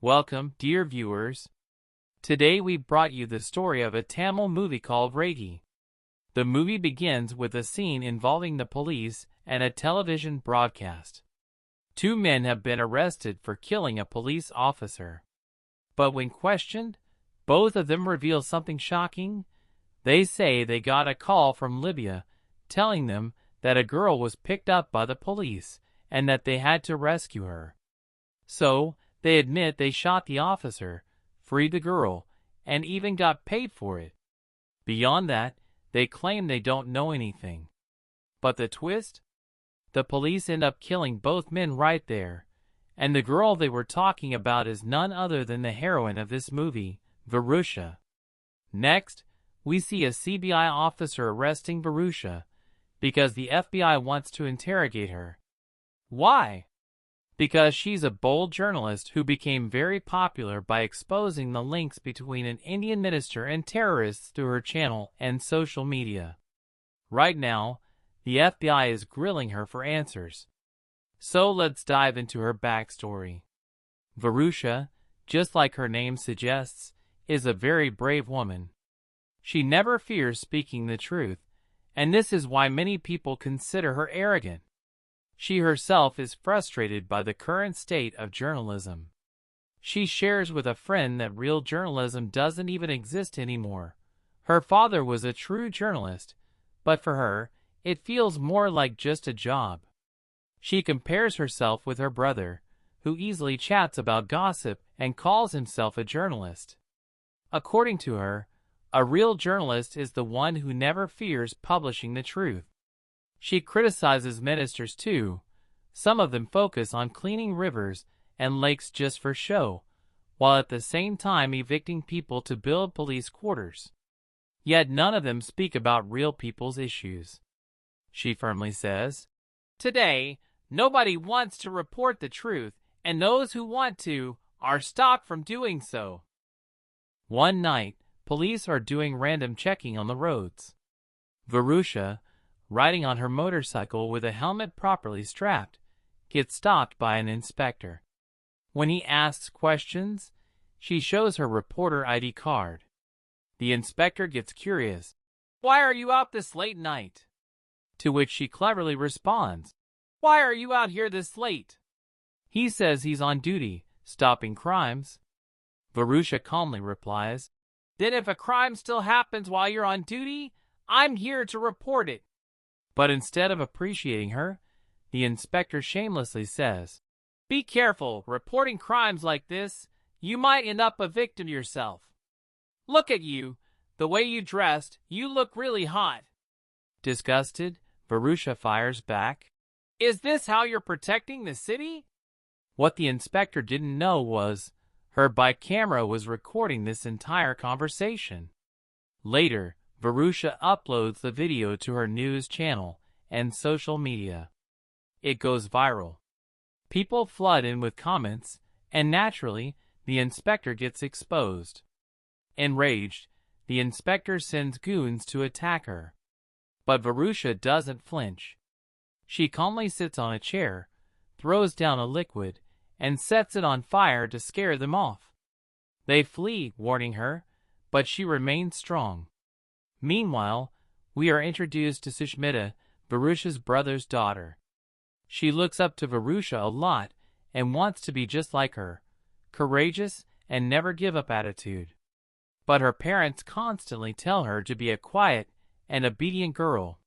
Welcome, dear viewers. Today we brought you the story of a Tamil movie called Ragi. The movie begins with a scene involving the police and a television broadcast. Two men have been arrested for killing a police officer. But when questioned, both of them reveal something shocking. They say they got a call from Libya telling them that a girl was picked up by the police and that they had to rescue her. So, they admit they shot the officer, freed the girl, and even got paid for it. Beyond that, they claim they don't know anything. But the twist? The police end up killing both men right there, and the girl they were talking about is none other than the heroine of this movie, Varusha. Next, we see a CBI officer arresting Varusha because the FBI wants to interrogate her. Why? Because she's a bold journalist who became very popular by exposing the links between an Indian minister and terrorists through her channel and social media. Right now, the FBI is grilling her for answers. So let's dive into her backstory. Varusha, just like her name suggests, is a very brave woman. She never fears speaking the truth, and this is why many people consider her arrogant. She herself is frustrated by the current state of journalism. She shares with a friend that real journalism doesn't even exist anymore. Her father was a true journalist, but for her, it feels more like just a job. She compares herself with her brother, who easily chats about gossip and calls himself a journalist. According to her, a real journalist is the one who never fears publishing the truth. She criticizes ministers too. Some of them focus on cleaning rivers and lakes just for show, while at the same time evicting people to build police quarters. Yet none of them speak about real people's issues. She firmly says, "Today, nobody wants to report the truth, and those who want to are stopped from doing so." One night, police are doing random checking on the roads. Varusha, riding on her motorcycle with a helmet properly strapped, gets stopped by an inspector. When he asks questions, she shows her reporter ID card. The inspector gets curious. "Why are you out this late night?" To which she cleverly responds, "Why are you out here this late?" He says he's on duty, stopping crimes. Varusha calmly replies, "Then if a crime still happens while you're on duty, I'm here to report it." But instead of appreciating her, the inspector shamelessly says, "Be careful reporting crimes like this. You might end up a victim yourself. Look at you. The way you dressed, you look really hot." Disgusted, Varusha fires back, "Is this how you're protecting the city?" What the inspector didn't know was her bike camera was recording this entire conversation. Later, Varusha uploads the video to her news channel and social media. It goes viral. People flood in with comments, and naturally, the inspector gets exposed. Enraged, the inspector sends goons to attack her. But Varusha doesn't flinch. She calmly sits on a chair, throws down a liquid, and sets it on fire to scare them off. They flee, warning her, but she remains strong. Meanwhile, we are introduced to Sushmita, Varusha's brother's daughter. She looks up to Varusha a lot and wants to be just like her, courageous and never give up attitude. But her parents constantly tell her to be a quiet and obedient girl.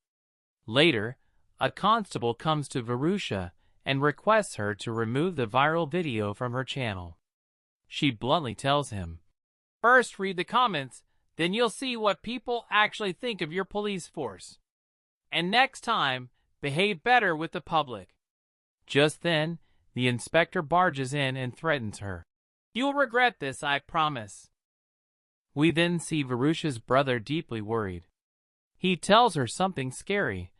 Later, a constable comes to Varusha and requests her to remove the viral video from her channel. She bluntly tells him, "First read the comments, then you'll see what people actually think of your police force. And next time, behave better with the public." Just then, the inspector barges in and threatens her. "You'll regret this, I promise." We then see Varusha's brother deeply worried. He tells her something scary,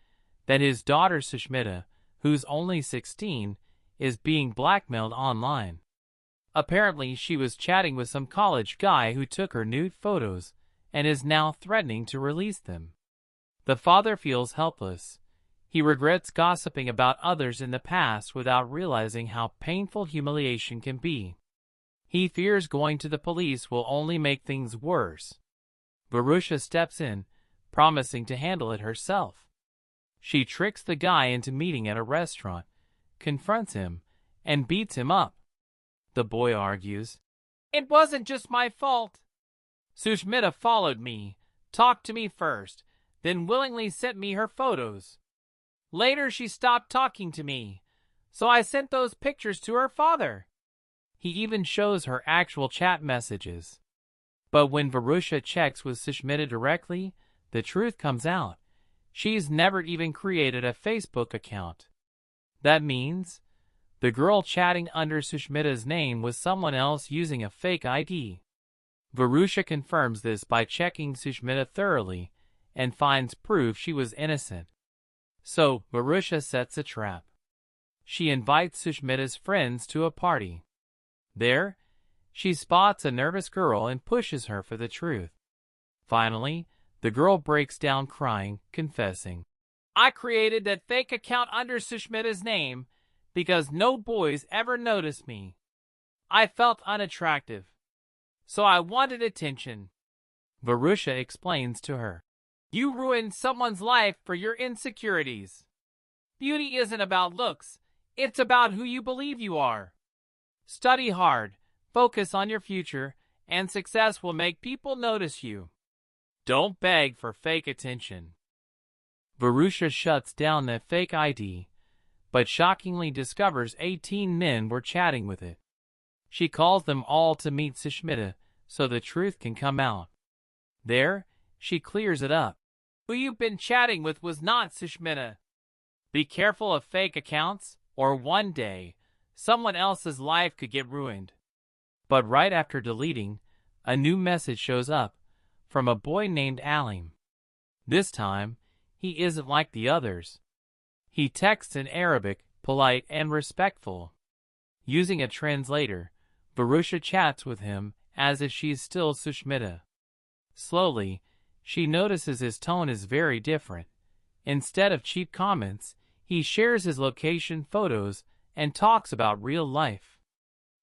that his daughter Sushmita, who's only 16, is being blackmailed online. Apparently, she was chatting with some college guy who took her nude photos and is now threatening to release them. The father feels helpless. He regrets gossiping about others in the past without realizing how painful humiliation can be. He fears going to the police will only make things worse. Varusha steps in, promising to handle it herself. She tricks the guy into meeting at a restaurant, confronts him, and beats him up. The boy argues, "It wasn't just my fault. Sushmita followed me, talked to me first, then willingly sent me her photos. Later she stopped talking to me, so I sent those pictures to her father." He even shows her actual chat messages. But when Varusha checks with Sushmita directly, the truth comes out. She's never even created a Facebook account. That means the girl chatting under Sushmita's name was someone else using a fake ID. Varusha confirms this by checking Sushmita thoroughly and finds proof she was innocent. So, Varusha sets a trap. She invites Sushmita's friends to a party. There, she spots a nervous girl and pushes her for the truth. Finally, the girl breaks down crying, confessing, "I created that fake account under Sushmita's name because no boys ever noticed me. I felt unattractive, so I wanted attention." Varusha explains to her, "You ruined someone's life for your insecurities. Beauty isn't about looks, it's about who you believe you are. Study hard, focus on your future, and success will make people notice you. Don't beg for fake attention." Varusha shuts down the fake ID, but shockingly discovers 18 men were chatting with it. She calls them all to meet Sushmita so the truth can come out. There, she clears it up. "Who you've been chatting with was not Sushmita. Be careful of fake accounts, or one day, someone else's life could get ruined." But right after deleting, a new message shows up from a boy named Alim. This time, he isn't like the others. He texts in Arabic, polite and respectful. Using a translator, Varusha chats with him as if she's still Sushmita. Slowly, she notices his tone is very different. Instead of cheap comments, he shares his location photos and talks about real life.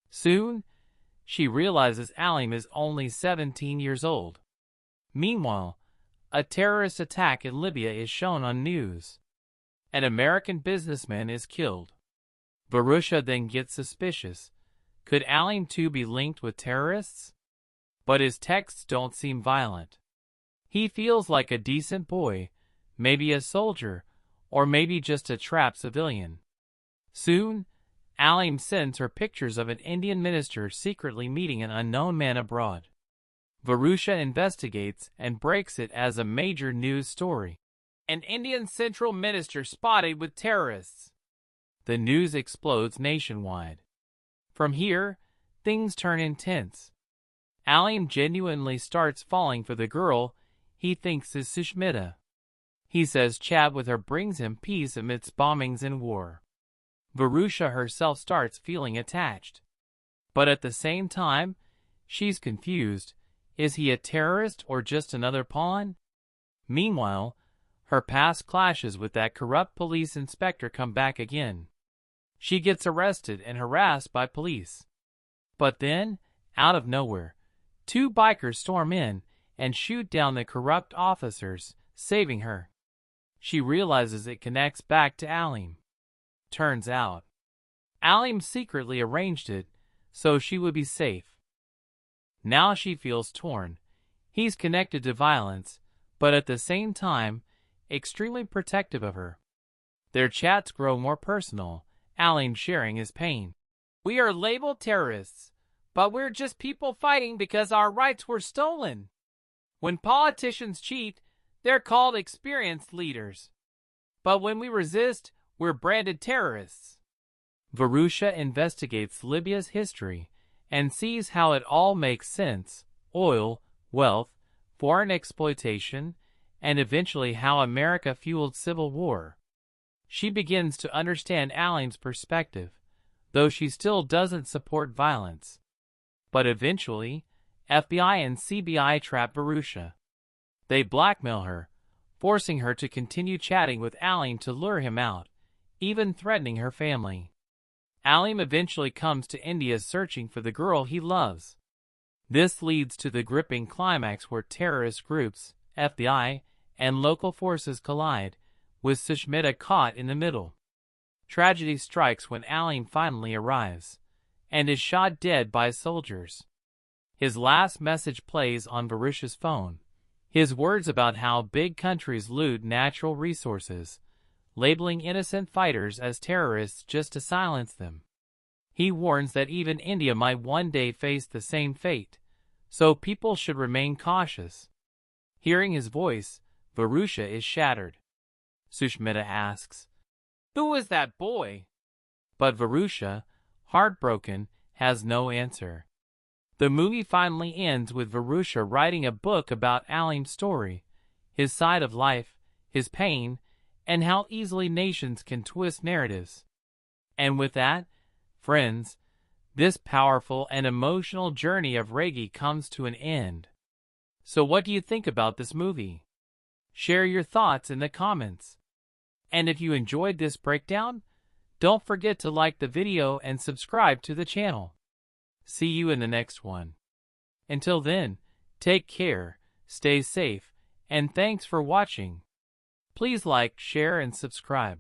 Soon, she realizes Alim is only 17 years old. Meanwhile, a terrorist attack in Libya is shown on news. An American businessman is killed. Varusha then gets suspicious. Could Alim too be linked with terrorists? But his texts don't seem violent. He feels like a decent boy, maybe a soldier, or maybe just a trapped civilian. Soon, Alim sends her pictures of an Indian minister secretly meeting an unknown man abroad. Varusha investigates and breaks it as a major news story. An Indian central minister spotted with terrorists. The news explodes nationwide. From here, things turn intense. Alim genuinely starts falling for the girl he thinks is Sushmita. He says chat with her brings him peace amidst bombings and war. Varusha herself starts feeling attached. But at the same time, she's confused. Is he a terrorist or just another pawn? Meanwhile, her past clashes with that corrupt police inspector come back again. She gets arrested and harassed by police. But then, out of nowhere, two bikers storm in and shoot down the corrupt officers, saving her. She realizes it connects back to Alim. Turns out, Alim secretly arranged it so she would be safe. Now she feels torn. He's connected to violence, but at the same time, extremely protective of her. Their chats grow more personal, Alim sharing his pain. "We are labeled terrorists, but we're just people fighting because our rights were stolen. When politicians cheat, they're called experienced leaders. But when we resist, we're branded terrorists." Varusha investigates Libya's history and sees how it all makes sense: oil, wealth, foreign exploitation, and eventually how America fueled civil war. She begins to understand Alim's perspective, though she still doesn't support violence. But eventually, FBI and CBI trap Varusha. They blackmail her, forcing her to continue chatting with Alim to lure him out, even threatening her family. Alim eventually comes to India searching for the girl he loves. This leads to the gripping climax where terrorist groups, FBI, and local forces collide, with Sushmita caught in the middle. Tragedy strikes when Alim finally arrives, and is shot dead by soldiers. His last message plays on Varusha's phone. His words about how big countries loot natural resources, labeling innocent fighters as terrorists just to silence them. He warns that even India might one day face the same fate, so people should remain cautious. Hearing his voice, Varusha is shattered. Sushmita asks, "Who is that boy?" But Varusha, heartbroken, has no answer. The movie finally ends with Varusha writing a book about Alim's story, his side of life, his pain, and how easily nations can twist narratives. And with that, friends, this powerful and emotional journey of Regi comes to an end. So what do you think about this movie? Share your thoughts in the comments. And if you enjoyed this breakdown, don't forget to like the video and subscribe to the channel. See you in the next one. Until then, take care, stay safe, and thanks for watching. Please like, share, and subscribe.